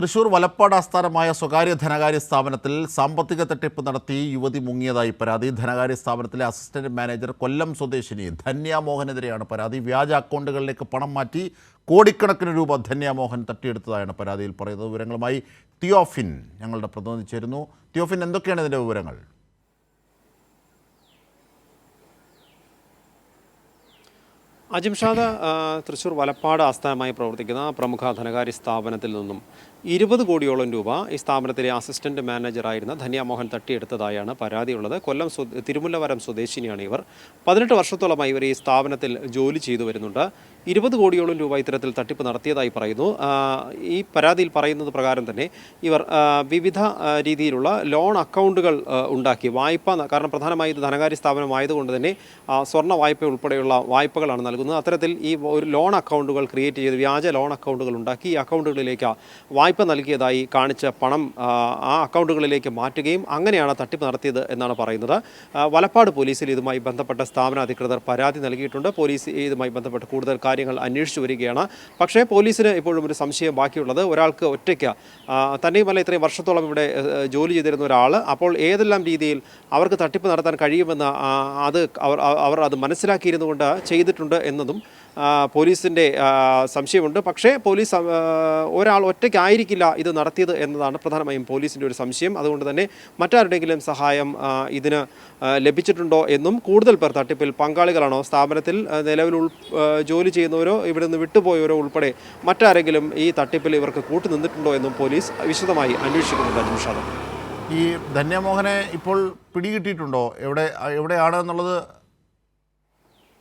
തൃശൂർ വലപ്പാട് ആസ്ഥാനമായ സ്വകാര്യ ധനകാര്യ സ്ഥാപനത്തിൽ സാമ്പത്തിക തട്ടിപ്പ് നടത്തി യുവതി മുങ്ങിയതായി പരാതി. ധനകാര്യ സ്ഥാപനത്തിലെ അസിസ്റ്റന്റ് മാനേജർ കൊല്ലം സ്വദേശിനി ധന്യ മോഹനെതിരെയാണ് പരാതി. വ്യാജ അക്കൗണ്ടുകളിലേക്ക് പണം മാറ്റി കോടിക്കണക്കിന് രൂപ ധന്യ മോഹൻ തട്ടിയെടുത്തതായാണ് പരാതിയിൽ പറയുന്നത്. വിവരങ്ങളുമായി തിയോഫിൻ ഞങ്ങളുടെ പ്രതിനിധി ചേരുന്നു. തിയോഫിൻ, എന്തൊക്കെയാണ് ഇതിൻ്റെ വിവരങ്ങൾ? അജിംഷാദ്, തൃശ്ശൂർ വലപ്പാട് ആസ്ഥാനമായി പ്രവർത്തിക്കുന്ന പ്രമുഖ ധനകാര്യ സ്ഥാപനത്തിൽ നിന്നും 20 കോടിയോളം രൂപ ഈ സ്ഥാപനത്തിലെ അസിസ്റ്റന്റ് മാനേജറായിരുന്ന ധന്യ മോഹൻ തട്ടിയെടുത്തതായാണ് പരാതിയുള്ളത്. കൊല്ലം തിരുമുല്ലവരം സ്വദേശിനിയാണ് ഇവർ. 18 വർഷത്തോളമായി ഇവർ ഈ സ്ഥാപനത്തിൽ ജോലി ചെയ്തു വരുന്നുണ്ട്. 20 കോടിയോളം രൂപ ഇത്തരത്തിൽ തട്ടിപ്പ് നടത്തിയതായി പറയുന്നു. ഈ പരാതിയിൽ പറയുന്നത് പ്രകാരം തന്നെ ഇവർ വിവിധ രീതിയിലുള്ള ലോൺ അക്കൗണ്ടുകൾ ഉണ്ടാക്കി കാരണം പ്രധാനമായി ഇത് ധനകാര്യ സ്ഥാപനമായതുകൊണ്ട് തന്നെ സ്വർണ്ണ വായ്പ ഉൾപ്പെടെയുള്ള വായ്പകളാണ് നൽകുന്നത്. അത്തരത്തിൽ ഈ ഒരു ലോൺ അക്കൗണ്ടുകൾ ക്രിയേറ്റ് ചെയ്ത് വ്യാജ ലോൺ അക്കൗണ്ടുകൾ ഉണ്ടാക്കി ഈ അക്കൗണ്ടുകളിലേക്ക് വായ്പ നൽകിയതായി കാണിച്ച പണം ആ അക്കൗണ്ടുകളിലേക്ക് മാറ്റുകയും അങ്ങനെയാണ് തട്ടിപ്പ് നടത്തിയത് എന്നാണ് പറയുന്നത്. വലപ്പാട് പോലീസിൽ ഇതുമായി ബന്ധപ്പെട്ട സ്ഥാപന അധികൃതർ പരാതി നൽകിയിട്ടുണ്ട്. പോലീസ് ഇതുമായി ബന്ധപ്പെട്ട് കൂടുതൽ കാര്യങ്ങൾ അന്വേഷിച്ചു വരികയാണ്. പക്ഷേ പോലീസിന് ഇപ്പോഴും ഒരു സംശയം ബാക്കിയുള്ളത്, ഒരാൾക്ക് ഒറ്റയ്ക്ക് തന്നെയുമല്ല ഇത്രയും വർഷത്തോളം ഇവിടെ ജോലി ചെയ്തിരുന്ന ഒരാൾ അപ്പോൾ ഏതെല്ലാം രീതിയിൽ അവർക്ക് തട്ടിപ്പ് നടത്താൻ കഴിയുമെന്ന് അവർ അത് മനസ്സിലാക്കിയിരുന്നുകൊണ്ട് ചെയ്തിട്ടുണ്ട് എന്നതും പോലീസിൻ്റെ സംശയമുണ്ട്. പക്ഷേ പോലീസ് ഒരാൾ ഒറ്റയ്ക്കായിരിക്കില്ല ഇത് നടത്തിയത് എന്നതാണ് പ്രധാനമായും പോലീസിൻ്റെ ഒരു സംശയം. അതുകൊണ്ട് തന്നെ മറ്റാരുടെയെങ്കിലും സഹായം ഇതിന് ലഭിച്ചിട്ടുണ്ടോ എന്നും, കൂടുതൽ പേർ തട്ടിപ്പിൽ പങ്കാളികളാണോ, സ്ഥാപനത്തിൽ നിലവിൽ ജോലി ചെയ്യുന്നവരോ ഇവിടെ നിന്ന് വിട്ടുപോയവരോ ഉൾപ്പെടെ മറ്റാരെങ്കിലും ഈ തട്ടിപ്പിൽ ഇവർക്ക് കൂട്ടുനിന്നിട്ടുണ്ടോ എന്നും പോലീസ് വിശദമായി അന്വേഷിക്കുന്നുണ്ട്. അജിംഷാദ്, ഈ ധന്യമോഹനെ ഇപ്പോൾ പിടികിട്ടിയിട്ടുണ്ടോ? എവിടെയാണ് എന്നുള്ളത്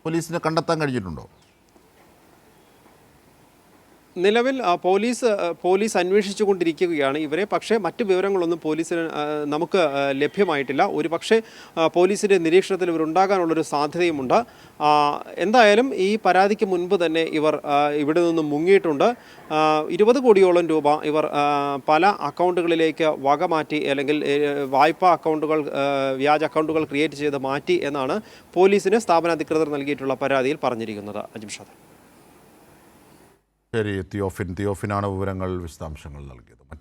പോലീസിന് കണ്ടെത്താൻ കഴിഞ്ഞിട്ടുണ്ടോ? നിലവിൽ പോലീസ് അന്വേഷിച്ചുകൊണ്ടിരിക്കുകയാണ് ഇവരെ. പക്ഷേ മറ്റു വിവരങ്ങളൊന്നും പോലീസിന് നമുക്ക് ലഭ്യമായിട്ടില്ല. ഒരു പക്ഷേ പോലീസിൻ്റെ നിരീക്ഷണത്തിൽ ഇവരുണ്ടാകാനുള്ളൊരു സാധ്യതയുമുണ്ട്. എന്തായാലും ഈ പരാതിക്ക് മുൻപ് തന്നെ ഇവർ ഇവിടെ നിന്ന് മുങ്ങിയിട്ടുണ്ട്. 20 കോടിയോളം രൂപ ഇവർ പല അക്കൗണ്ടുകളിലേക്ക് വകമാറ്റി, അല്ലെങ്കിൽ വായ്പാ അക്കൗണ്ടുകൾ വ്യാജ അക്കൗണ്ടുകൾ ക്രിയേറ്റ് ചെയ്ത് മാറ്റി എന്നാണ് പോലീസിന് സ്ഥാപന അധികൃതർ നൽകിയിട്ടുള്ള പരാതിയിൽ പറഞ്ഞിരിക്കുന്നത്. അജിംഷാദ്, ശരി, തിയോഫിനാണ് വിവരങ്ങൾ വിശദാംശങ്ങൾ നൽകിയത്.